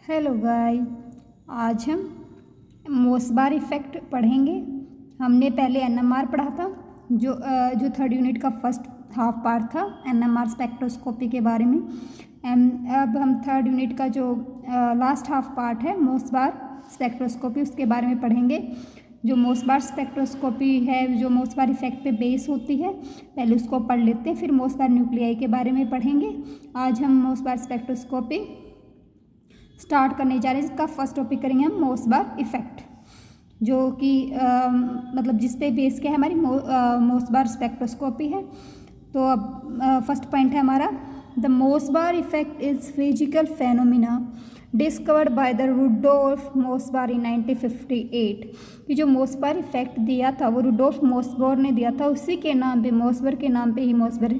Hello guys, आज हम मोसबार effect पढ़ेंगे। हमने पहले एनएमआर पढ़ा था, जो थर्ड यूनिट का फर्स्ट हाफ पार्ट था एनएमआर स्पेक्ट्रोस्कोपी के बारे में। अब हम थर्ड यूनिट का जो लास्ट हाफ पार्ट है मोसबार स्पेक्ट्रोस्कोपी, उसके बारे में पढ़ेंगे। जो मोसबार स्पेक्ट्रोस्कोपी है, जो मोसबार इफ़ेक्ट पे बेस होती है, पहले उसको पढ़ लेते हैं, फिर मोसबार न्यूक्लियाई के बारे में पढ़ेंगे। आज हम मोसबार स्पेक्ट्रोस्कोपी स्टार्ट करने जा रहे हैं, जिसका फर्स्ट टॉपिक करेंगे हम मोसबार इफ़ेक्ट, जो कि मतलब जिस पे बेस क्या है हमारी मोसबार स्पेक्ट्रोस्कोपी है। तो अब फर्स्ट पॉइंट है हमारा, the Mossbauer effect is physical phenomena discovered by the Rudolf Mossbauer in 1958। कि जो मोसबार इफ़ेक्ट दिया था वो रुडोल्फ मोसबार ने दिया था, उसी के नाम पे मोसबार के नाम पे ही मोसबार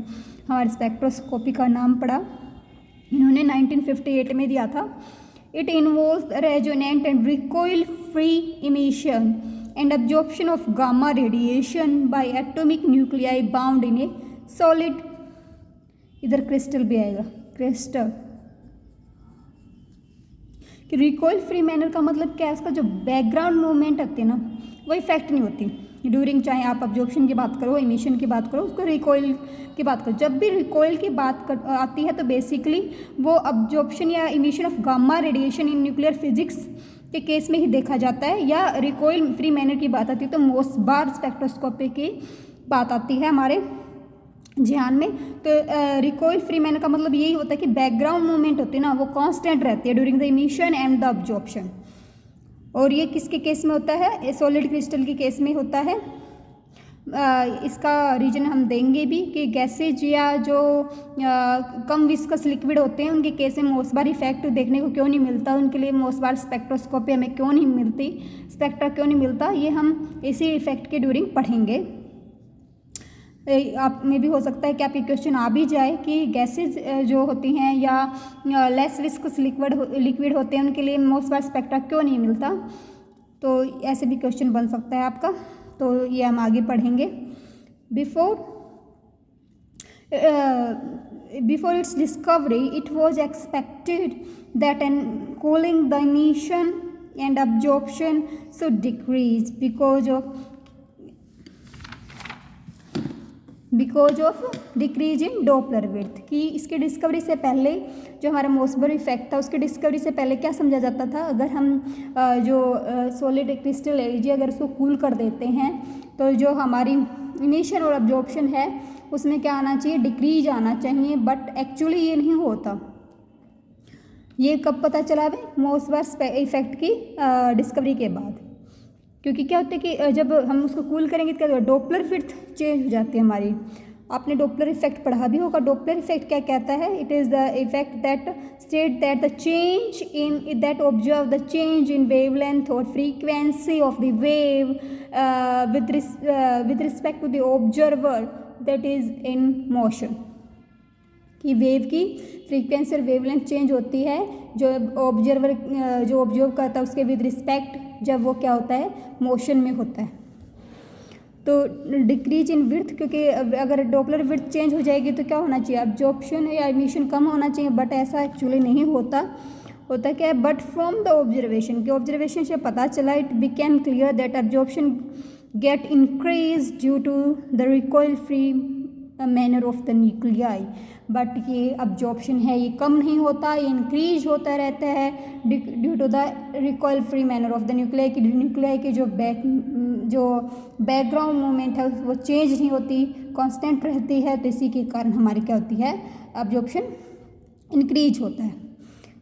हमारे स्पेक्ट्रोस्कोपी का नाम पड़ा। इन्होंने 1958 में दिया था। It involves resonant and recoil-free emission and absorption of gamma radiation by atomic nuclei bound in a solid, इधर क्रिस्टल भी आएगा, क्रिस्टल। कि रिकॉइल फ्री मैनर का मतलब क्या है, उसका जो बैकग्राउंड मूवमेंट होती है ना, वो इफेक्ट नहीं होती ड्यूरिंग, चाहे आप अब्जॉर्प्शन की बात करो, इमिशन की बात करो, उसको रिकॉइल की बात करो। जब भी रिकॉइल की बात आती है तो बेसिकली वो अब्जॉर्प्शन या emission of gamma radiation in nuclear physics के केस में ही देखा जाता है, या रिकॉइल फ्री मैनर की बात आती है तो मोसबार स्पेक्ट्रोस्कोपी की बात आती है हमारे ध्यान में। तो रिकॉइल फ्री मैनर का मतलब यही होता है कि बैकग्राउंड मूवमेंट होती है ना, वो कांस्टेंट रहती है during the emission and the absorption. और ये किसके केस में होता है, सॉलिड क्रिस्टल के केस में होता है। इसका रीजन हम देंगे भी कि गैसेज या जो कम विस्कस लिक्विड होते हैं उनके केस में मोसबार इफेक्ट देखने को क्यों नहीं मिलता, उनके लिए मोसबार स्पेक्ट्रोस्कोपी हमें क्यों नहीं मिलती, स्पेक्ट्रा क्यों नहीं मिलता, ये हम इसी इफेक्ट के ड्यूरिंग पढ़ेंगे। आप में भी हो सकता है कि आपके क्वेश्चन आ भी जाए कि गैसेज जो होती हैं या लेस विस्कस लिक्विड होते हैं उनके लिए मोसबार स्पेक्ट्रा क्यों नहीं मिलता, तो ऐसे भी क्वेश्चन बन सकता है आपका। तो ये हम आगे पढ़ेंगे। Before its discovery it was expected that on cooling the emission and absorption should decrease because of decrease in Doppler width. कि इसके डिस्कवरी से पहले जो हमारा मोसबार इफेक्ट था, उसके डिस्कवरी से पहले क्या समझा जाता था, अगर हम जो सॉलिड क्रिस्टल एनर्जी अगर उसको कूल कर देते हैं तो जो हमारी इमिशन और अब्जॉर्प्शन है उसमें क्या आना चाहिए, डिक्रीज आना चाहिए। बट एक्चुअली ये नहीं होता। ये कब पता चला भाई, मोसबार इफेक्ट की डिस्कवरी के बाद। क्योंकि क्या होता है कि जब हम उसको कूल करेंगे तो क्या होगा, डॉपलर विड्थ चेंज हो जाती है हमारी। आपने डॉपलर इफेक्ट पढ़ा भी होगा। डॉपलर इफेक्ट क्या कहता है, it is the effect that state that the change in that observe the change in wavelength और frequency of the wave with respect to the observer that is in motion. कि wave की frequency और wavelength change होती है जो observer जो observe करता है उसके विद रिस्पेक्ट, जब वो क्या होता है, मोशन में होता है। तो डिक्रीज इन विड्थ, क्योंकि अगर डॉपलर विड्थ चेंज हो जाएगी तो क्या होना चाहिए, अब्जॉर्प्शन या इमिशन कम होना चाहिए। बट ऐसा एक्चुअली नहीं होता। होता क्या है, बट फ्रॉम द ऑब्जर्वेशन, के ऑब्जर्वेशन से पता चला, it became clear that absorption get increase due to the recoil free manner of the nuclei. But ये अब्जॉर्प्शन है ये कम नहीं होता, ये इंक्रीज होता रहता है due to the recoil free manner of the nuclei. की न्यूक्लियाई की जो बैकग्राउंड मूवमेंट है वो चेंज नहीं होती, कांस्टेंट रहती है। तो इसी के कारण हमारी क्या होती है, अब्जॉर्प्शन इंक्रीज होता है।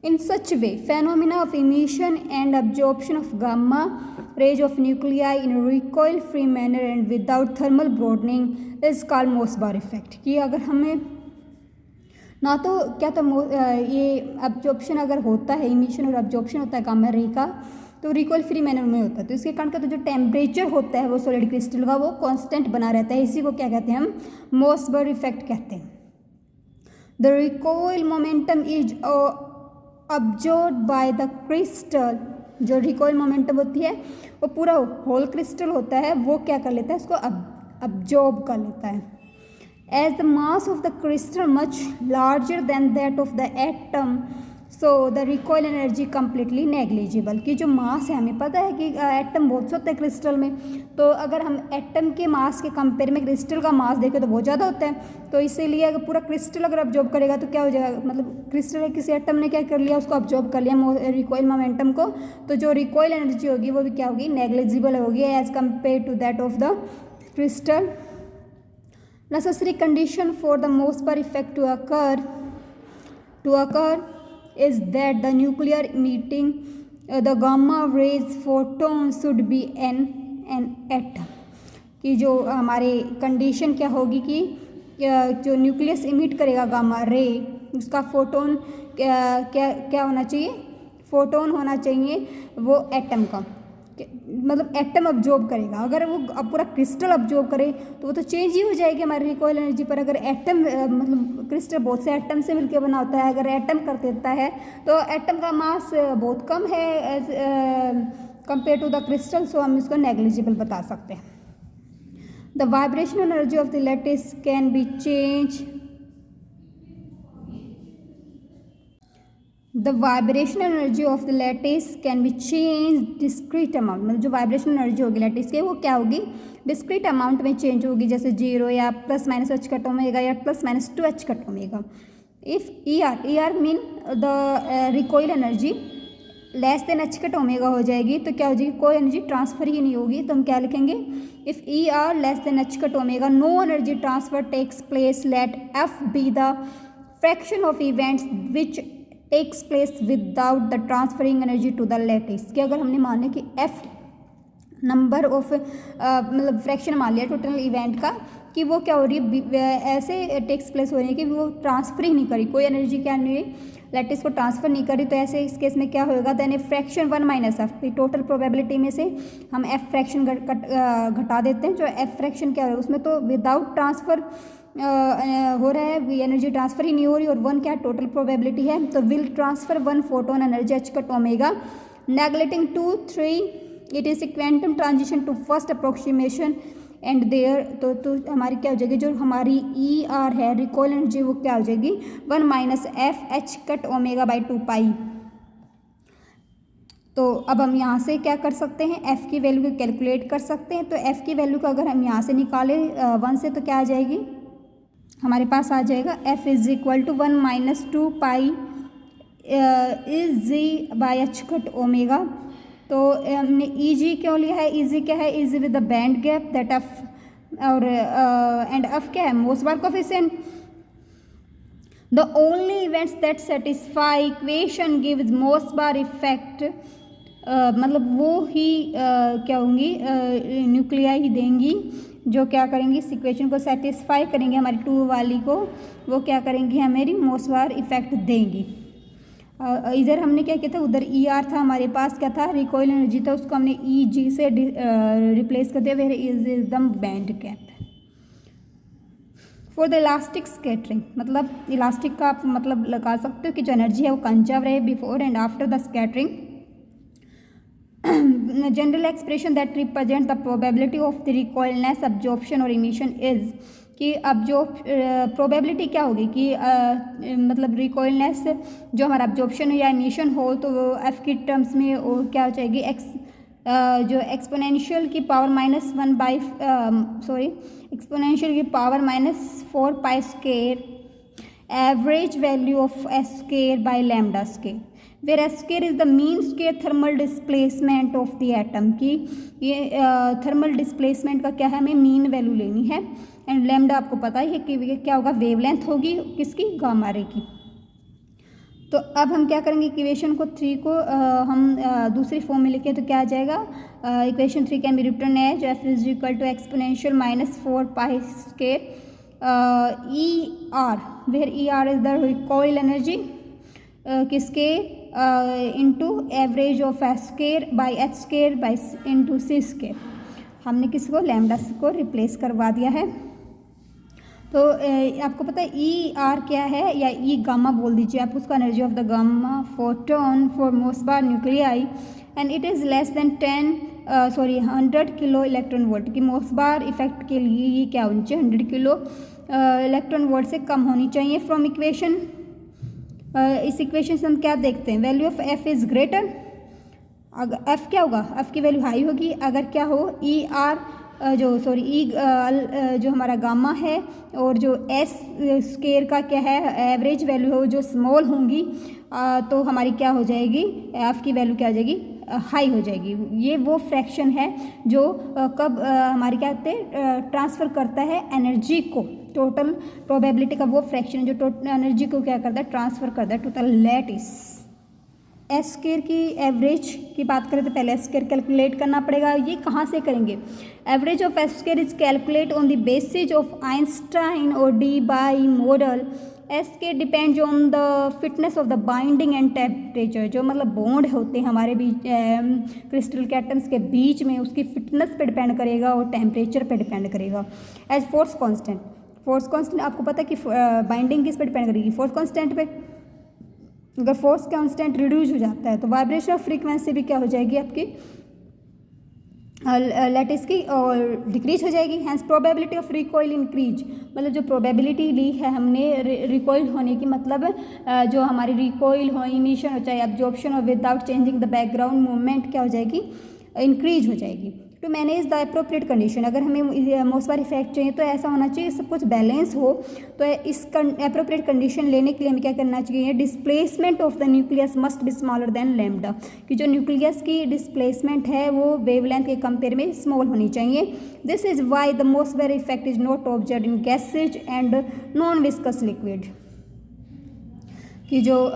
In such way phenomena of emission and absorption of gamma rays of nuclei in recoil free manner and without thermal broadening is called Mossbauer effect. कि अगर हमें ना तो क्या तो ये अब्जॉर्प्शन अगर होता है, इमिशन और अब्जॉर्प्शन होता है गामा रे का, तो रिकॉइल फ्री मैनर में होता है। तो इसके कारण का तो जो टेम्परेचर होता है वो सॉलिड क्रिस्टल का वो कांस्टेंट बना रहता है। इसी को क्या कहते हैं, हम मोसबार इफेक्ट कहते हैं। The recoil momentum is absorb by the crystal. जो रिकॉइल मोमेंटम होती है वो पूरा होल क्रिस्टल होता है, वो क्या कर लेता है, उसको अब्जॉर्ब कर लेता है। As the mass of the crystal much larger than that of the atom, so the recoil energy completely negligible. कि जो मास है, हमें पता है कि एटम बहुत से होते हैं क्रिस्टल में, तो अगर हम एटम के मास के कंपेयर में क्रिस्टल का मास देखें तो बहुत ज़्यादा होता है। तो इसीलिए अगर पूरा क्रिस्टल अगर ऑब्जॉर्ब करेगा तो क्या हो जाएगा, मतलब क्रिस्टल किसी एटम ने क्या कर लिया, उसको ऑब्जॉर्ब कर लिया रिकॉइल मोमेंटम को, तो जो रिकॉइल एनर्जी होगी वो भी क्या होगी, नेग्लिजिबल होगी as compare to that of the crystal. Necessary condition for the Mossbauer effect to occur is that the nuclear emitting the gamma rays photon should be an atom। कि जो हमारे condition क्या होगी कि जो न्यूक्लियस इमिट करेगा gamma ray, उसका photon क्या होना चाहिए, फोटोन होना चाहिए वो एटम का, मतलब एटम अब्जॉर्ब करेगा। अगर वो अब पूरा क्रिस्टल अब्जॉर्ब करे तो वो तो चेंज ही हो जाएगी हमारी रिकॉइल एनर्जी पर। अगर एटम मतलब क्रिस्टल बहुत से एटम से मिलकर बना होता है, अगर एटम कर देता है तो एटम का मास बहुत कम है as compare to the crystal, so हम इसको नेग्लिजिबल बता सकते हैं। The vibration energy of the lattice can be change. The vibration energy of the lattice can be change discrete amount. मतलब जो वाइब्रेशन एनर्जी होगी लैटिस की वो क्या होगी, डिस्क्रीट अमाउंट में चेंज होगी, जैसे 0 या +- h कट ओमेगा या +- 2h cut omega. If E are mean the recoil energy less than h cut omega हो जाएगी तो क्या हो जाएगी, कोई एनर्जी ट्रांसफर ही नहीं होगी। तो हम क्या लिखेंगे, if E R less than h cut omega no energy transfer takes place, let f be the fraction of events which takes place without the transferring energy to the lattice. कि अगर हमने माने कि f नंबर ऑफ मतलब fraction मान लिया total event का, कि वो क्या हो रही है, ऐसे टेक्स प्लेस हो रही है कि वो ट्रांसफर ही नहीं करी, कोई एनर्जी क्या नहीं लैटिस को ट्रांसफर नहीं करी, तो ऐसे इस केस में क्या होगा, then a fraction 1 - f total probability में से हम f फ्रैक्शन घटा देते हैं। जो f फ्रैक्शन क्या है उसमें तो विदाउट ट्रांसफर हो रहा है, एनर्जी ट्रांसफर ही नहीं हो रही, और 1 क्या टोटल प्रोबेबिलिटी है, तो will transfer 1 photon energy h cut omega neglecting 2 3 it is a quantum transition to first approximation and there. तो हमारी क्या हो जाएगी, जो हमारी ई आर है रिकॉइल एनर्जी वो क्या हो जाएगी 1 - f h cut omega by 2 pi. तो अब हम यहाँ से क्या कर सकते हैं, f की वैल्यू को कैलकुलेट कर सकते हैं। तो f की वैल्यू को अगर हम यहाँ से निकालें 1 से तो क्या आ जाएगी, हमारे पास आ जाएगा f is equal to 1 - 2 pi is G by h cut omega. तो हमने ई जी क्यों लिया है, ई जी क्या है, E G with the band gap that F और एंड एफ क्या है, Mossbauer coefficient. The only events that satisfy equation gives Mossbauer effect, मतलब वो ही क्या होंगी, न्यूक्लियाई ही देंगी जो क्या करेंगी, इस इक्वेशन को सेटिस्फाई करेंगे, हमारी 2 वाली को वो क्या करेंगी, हमें मोसबार इफेक्ट देंगी। इधर हमने क्या किया था, उधर ई आर था हमारे पास, क्या था रिकॉइल एनर्जी था, उसको हमने ई जी से रिप्लेस कर दिया, where is the band gap. For the elastic scattering, मतलब इलास्टिक का आप मतलब लगा सकते हो कि जो एनर्जी है वो कंजर्व रहे before and after the scattering. General expression that represent the probability of the recoilless absorption और इमिशन इज, कि अब जो प्रोबेबिलिटी क्या होगी कि मतलब रिकॉइलनेस जो हमारा अब्जॉर्प्शन या इमिशन हो तो वो एफ की टर्म्स में वो क्या हो जाएगी, जो एक्सपोनेंशियल की पावर -1 बाई एक्सपोनेंशियल की power -4 pi square average value of S square by lambda square, where S square is the mean square thermal displacement of the atom. की ये थर्मल डिस्प्लेसमेंट का क्या है, हमें मीन वैल्यू लेनी है, एंड लैम्डा आपको पता ही है कि क्या होगा, वेवलेंथ होगी किसकी, गामा रे की। तो अब हम क्या करेंगे, इक्वेशन को 3 को हम दूसरी फॉर्म में लिखें तो क्या आ जाएगा, equation 3 can be written as F is equal to exponential -4 pi square E R, where E R is the recoil energy किसके into average of S square by H square by into C square. हमने किसको, lambda को replace करवा दिया है। तो आपको पता है ई आर क्या है, या ई गामा बोल दीजिए आप उसका, energy of the gamma photon for Mossbauer nuclei and it is less than 100 kilo electron volt. की मोसबार इफेक्ट के लिए ये क्या होनी चाहिए, 100 किलो इलेक्ट्रॉन वोल्ट से कम होनी चाहिए। फ्रॉम इक्वेशन इस इक्वेशन से हम क्या देखते हैं, value of F is greater, अगर एफ क्या होगा, एफ की वैल्यू हाई होगी अगर क्या हो ई आर जो हमारा गामा है और जो एस स्केयर का क्या है एवरेज वैल्यू है वो जो स्मॉल होंगी तो हमारी क्या हो जाएगी, एफ की वैल्यू क्या हो जाएगी, हाई हो जाएगी। ये वो फ्रैक्शन है जो कब हमारी क्या होते हैं ट्रांसफ़र करता है एनर्जी को, टोटल प्रोबेबिलिटी का वो फ्रैक्शन जो टोटल एनर्जी को क्या करता है ट्रांसफ़र करता है टोटल लैटिस। एस स्क्वायर की एवरेज की बात करें तो पहले एस स्क्वायर कैलकुलेट करना पड़ेगा। ये कहाँ से करेंगे, average of S square is calculate on the basis of Einstein और Debye model. S square depends on the fitness of the binding and temperature, जो मतलब बॉन्ड होते हैं हमारे बीच क्रिस्टल के एटम्स के बीच में उसकी फिटनेस पे डिपेंड करेगा और टेम्परेचर पे डिपेंड करेगा। As force constant, force constant आपको पता है कि बाइंडिंग किस पे डिपेंड करेगी, फोर्स कांस्टेंट पे। अगर फोर्स कांस्टेंट रिड्यूस हो जाता है तो वाइब्रेशन ऑफ फ्रीक्वेंसी भी क्या हो जाएगी आपकी लैटिस की और डिक्रीज हो जाएगी। Hence probability of recoil increase, मतलब जो प्रोबेबिलिटी ली है हमने रिकॉइल होने की, मतलब जो हमारी रिकॉइल हो, इमिशन हो, चाहे एब्जॉर्प्शन हो, without changing the background movement क्या हो जाएगी, इंक्रीज हो जाएगी। To manage the appropriate condition, अगर हमें मोसबार इफेक्ट चाहिए तो ऐसा होना चाहिए सब कुछ बैलेंस हो, तो इस अप्रोप्रिएट कंडीशन लेने के लिए हमें क्या करना चाहिए, displacement of the nucleus must be smaller than lambda, कि जो न्यूक्लियस की डिस्प्लेसमेंट है वो वेवलेंथ के कंपेयर में स्मॉल होनी चाहिए। This is why the Mossbauer effect is not observed in gases and non viscous liquid, कि जो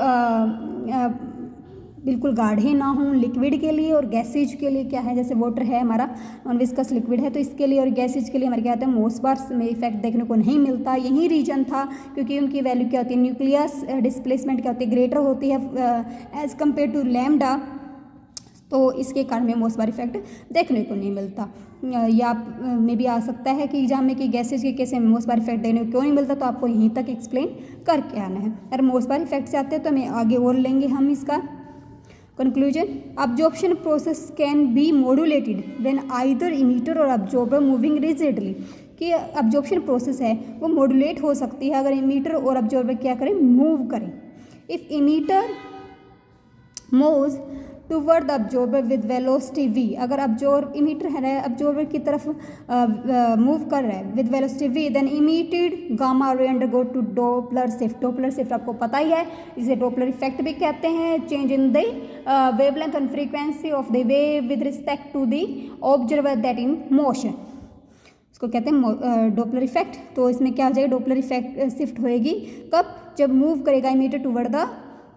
बिल्कुल गाढ़े ना हों लिक्विड के लिए और गैसेज के लिए क्या है, जैसे वाटर है हमारा नॉन विस्कस लिक्विड है, तो इसके लिए और गैसेज के लिए हमारे क्या होता है मोसबार में इफेक्ट देखने को नहीं मिलता। यही रीजन था क्योंकि उनकी वैल्यू क्या होती है, न्यूक्लियस डिस्प्लेसमेंट क्या होती है, ग्रेटर होती है एज कम्पेयर टू लैम्डा, तो इसके कारण में मोसबार इफेक्ट देखने को नहीं मिलता। या में भी आ सकता है कि एग्जाम में कि गैसेज के केस में मोसबार इफेक्ट देखने को क्यों नहीं मिलता, तो आपको यहीं तक एक्सप्लेन करके आना है। अगर मोसबार इफेक्ट से आते हैं तो हमें आगे और लेंगे हम इसका conclusion. Absorption process can be modulated when either emitter और अब्जॉर्बर मूविंग रिजिडली, कि अब्जॉर्प्शन प्रोसेस है वो मॉड्यूलेट हो सकती है अगर इमीटर और अब्जॉर्बर क्या करें, मूव करें। If emitter moves toward the absorber with velocity v, अगर इमीटर है अब्जॉर्बर की तरफ मूव कर रहा है with velocity v, then emitted gamma ray undergo to Doppler shift. Doppler shift आपको पता ही है, इसे डोपलर इफेक्ट भी कहते हैं। Change in the wavelength and frequency of the wave with respect to the observer that in motion, इसको कहते हैं डोपलर इफेक्ट। तो इसमें क्या हो जाएगा, डोपलर इफेक्ट शिफ्ट होएगी कब, जब मूव करेगा emitter toward the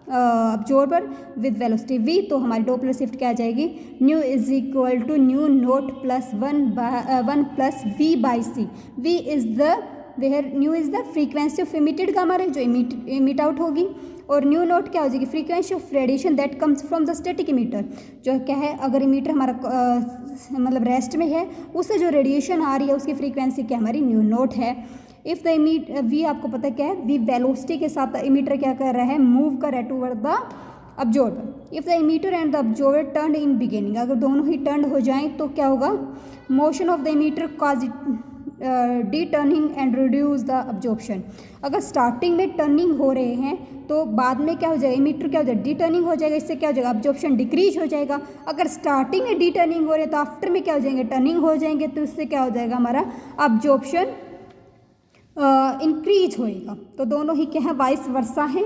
absorber with velocity v, तो हमारी डोपलर शिफ्ट क्या आ जाएगी, nu is equal to nu naught plus one plus v by C. v is the where nu is the frequency of emitted gamma ray जो emit out होगी, और new note क्या हो जाएगी, frequency of radiation that comes from the static emitter, जो क्या है अगर इमीटर हमारा मतलब रेस्ट में है उससे जो रेडिएशन आ रही है उसकी फ्रीक्वेंसी क्या हमारी न्यू नोट है। इफ़ द वी आपको पता क्या है, वी वेलोसिटी के साथ इमीटर क्या कर रहा है, मूव कर रहा है toward the absorber. If the emitter and the absorber turn in beginning, अगर दोनों ही टर्न हो जाएं तो क्या होगा, motion of the emitter cause D turning and reduce the absorption. अगर स्टार्टिंग में टर्निंग हो रहे हैं तो बाद में क्या हो जाएगा, इमीटर क्या हो जाएगा, डी टर्निंग हो जाएगा, इससे क्या हो जाएगा, अब्जॉर्प्शन डिक्रीज हो जाएगा। अगर स्टार्टिंग में डी टर्निंग हो रहे हैं तो आफ्टर में क्या हो जाएंगे, टर्निंग हो जाएंगे, तो इससे क्या हो जाएगा हमारा अब्जॉर्प्शन इंक्रीज होएगा। तो दोनों ही क्या है, वाइस वर्सा है,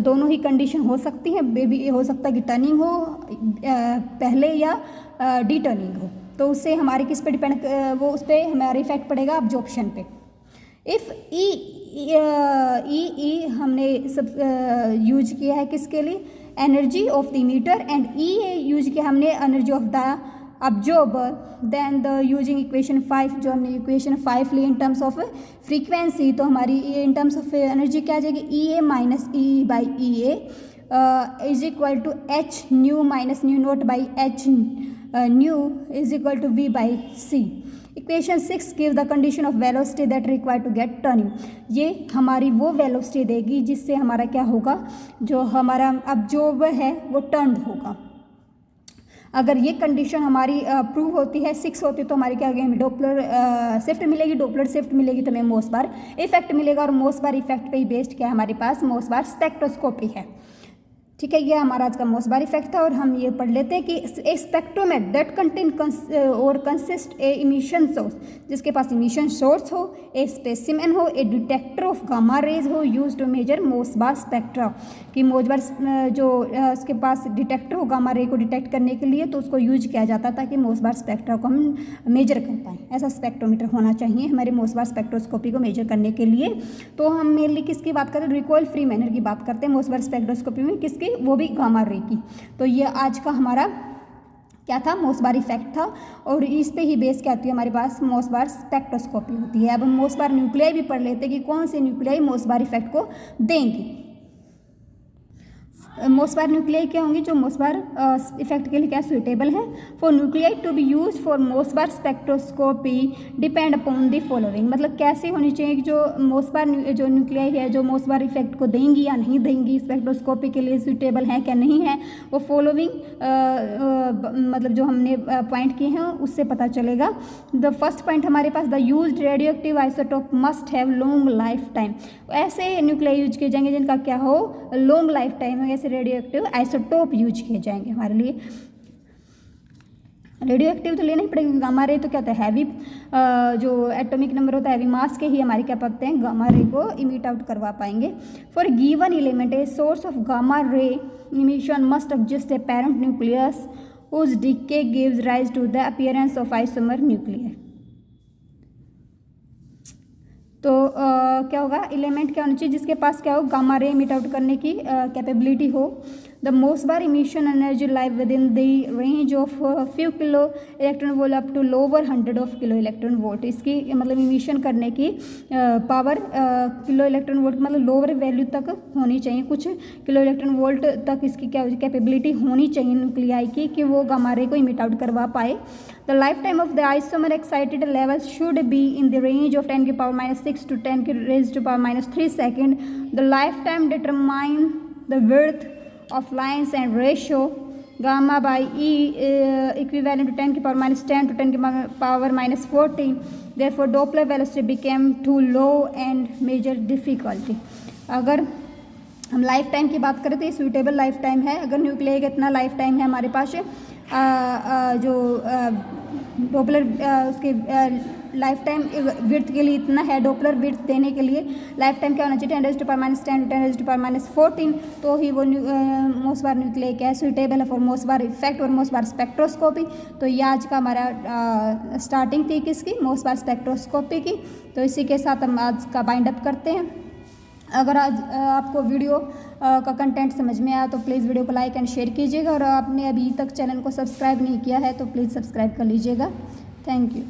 दोनों ही कंडीशन हो सकती है। बेबी हो सकता है कि टर्निंग हो पहले या डी टर्निंग हो, तो उससे हमारे किस पे डिपेंड, वो उस पर हमारा इफेक्ट पड़ेगा अब्जॉर्प्शन पे। इफ़ ई हमने सब यूज किया है किसके लिए, energy of the emitter, and E use किया हमने energy of the absorber, then the using equation 5, जो हमने इक्वेशन 5 ली इन टर्म्स ऑफ फ्रीक्वेंसी, तो हमारी इन टर्म्स ऑफ एनर्जी क्या आ जाएगी, E A minus E by E A is equal to H nu minus nu naught by H nu is equal to V by C. Equation 6 give the condition of velocity that require to get turning, ये हमारी वो velocity देगी जिससे हमारा क्या होगा, जो हमारा अब्जॉर्बर है वो टर्न होगा। अगर ये कंडीशन हमारी प्रूव होती है 6 होती है तो हमारी क्या होगी, हमें डॉपलर शिफ्ट मिलेगी, डॉपलर शिफ्ट मिलेगी तो हमें मोसबार इफेक्ट मिलेगा, और मोसबार इफेक्ट पे ही बेस्ड क्या है हमारे पास, मोसबार स्पेक्ट्रोस्कोपी है। ठीक है, ये हमारा आज का मोसबार इफेक्ट था। और हम ये पढ़ लेते हैं कि ए स्पेक्ट्रोमेट दैट कंटेन और कंसिस्ट ए इमिशन सोर्स, जिसके पास इमिशन सोर्स हो, ए स्पेसिमेन हो, ए डिटेक्टर ऑफ गामा रेज हो यूज टू मेजर मोसबार स्पेक्ट्रा, कि मोसबार जो उसके पास डिटेक्टर हो गामा रे को डिटेक्ट करने के लिए, तो उसको यूज किया जाता है ताकि मोसबार स्पेक्ट्रा को हम मेजर कर पाएँ। ऐसा स्पेक्ट्रोमीटर होना चाहिए हमारे मोसबार स्पेक्ट्रोस्कोपी को मेजर करने के लिए। तो हम मेनली किसकी बात करें, रिकॉइल फ्री मैनर की बात करते हैं मोसबार स्पेक्ट्रोस्कोपी में, किसकी, वो भी गामा रे की। तो ये आज का हमारा क्या था, मोसबार इफेक्ट था, और इस पे ही बेस क्या होती है हमारे पास, मोसबार स्पेक्ट्रोस्कोपी होती है। अब हम मोसबार न्यूक्लियाई भी पढ़ लेते हैं कि कौन से न्यूक्लियाई मोसबार इफेक्ट को देंगी। मोसबार न्यूक्लियाई क्या होंगी, जो मोसबार इफेक्ट के लिए क्या सुइटेबल है। For nuclei to be use for Mossbauer spectroscopy depend upon the following, मतलब कैसी होनी चाहिए कि जो मोसबार जो न्यूक्लियाई है जो मोसबार इफेक्ट को देंगी या नहीं देंगी, स्पेक्ट्रोस्कोपी के लिए सुइटेबल है क्या नहीं है, वो फॉलोइंग मतलब जो हमने पॉइंट किए हैं उससे पता चलेगा। द फर्स्ट पॉइंट हमारे पास, the use radioactive isotope must have long life time, ऐसे न्यूक्लियाई यूज किए जाएंगे जिनका क्या हो, लॉन्ग लाइफ टाइम है, रेडियो एक्टिव आइसोटोप यूज किए जाएंगे हमारे लिए। रेडियो एक्टिव तो लेना ही पड़ेगा, गामा रे तो क्या होता है, हैवी जो एटॉमिक नंबर होता है, हैवी मास के ही हमारे क्या पकते हैं, गामा रे को इमिट आउट करवा पाएंगे। For given element a source of gamma ray emission must exist a parent nucleus whose decay gives rise to the appearance of isomer nuclei। तो क्या होगा, एलिमेंट क्या होना चाहिए जिसके पास क्या हो, गामा रे इमिट आउट करने की कैपेबिलिटी हो। The Mossbauer emission energy live within the range of few kilo electron volt up to lower 100 of kilo electron volt, इसकी मतलब इमिशन करने की पावर किलो इलेक्ट्रॉन वोल्ट मतलब lower value तक होनी चाहिए, कुछ किलो इलेक्ट्रॉन वोल्ट तक इसकी क्या कैपेबिलिटी होनी चाहिए न्यूक्लियाई की कि वो गामा रे को इमिट आउट करवा पाए। The lifetime of the isomer excited level should be in the range of 10 to the power minus 6 to 10 raised to the power minus 3 second. The lifetime determine the width of lines and ratio gamma by E equivalent to 10 to the power minus 10 to 10 to the power minus 14. Therefore, Doppler velocity became too low and major difficulty. अगर हम life time की बात करें तो ये suitable life time है। अगर nuclei का इतना लाइफ टाइम है हमारे पास जो डॉपलर उसके लाइफ टाइम विड्थ के लिए इतना है, डॉपलर विड्थ देने के लिए लाइफ टाइम क्या होना चाहिए, 10 raised to the power minus 10 10 raised to the power minus 14, तो ही वो मोसबार न्यूक्लियाई क्या है, सूटेबल है फॉर मोसबार इफेक्ट और मोसबार स्पेक्ट्रोस्कोपी। तो ये आज का हमारा स्टार्टिंग थी किसकी, मोसबार स्पेक्ट्रोस्कोपी की। तो इसी के साथ हम आज का बाइंड अप करते हैं। अगर आज आपको वीडियो का कंटेंट समझ में आया तो प्लीज़ वीडियो को लाइक एंड शेयर कीजिएगा, और आपने अभी तक चैनल को सब्सक्राइब नहीं किया है तो प्लीज़ सब्सक्राइब कर लीजिएगा। Thank you.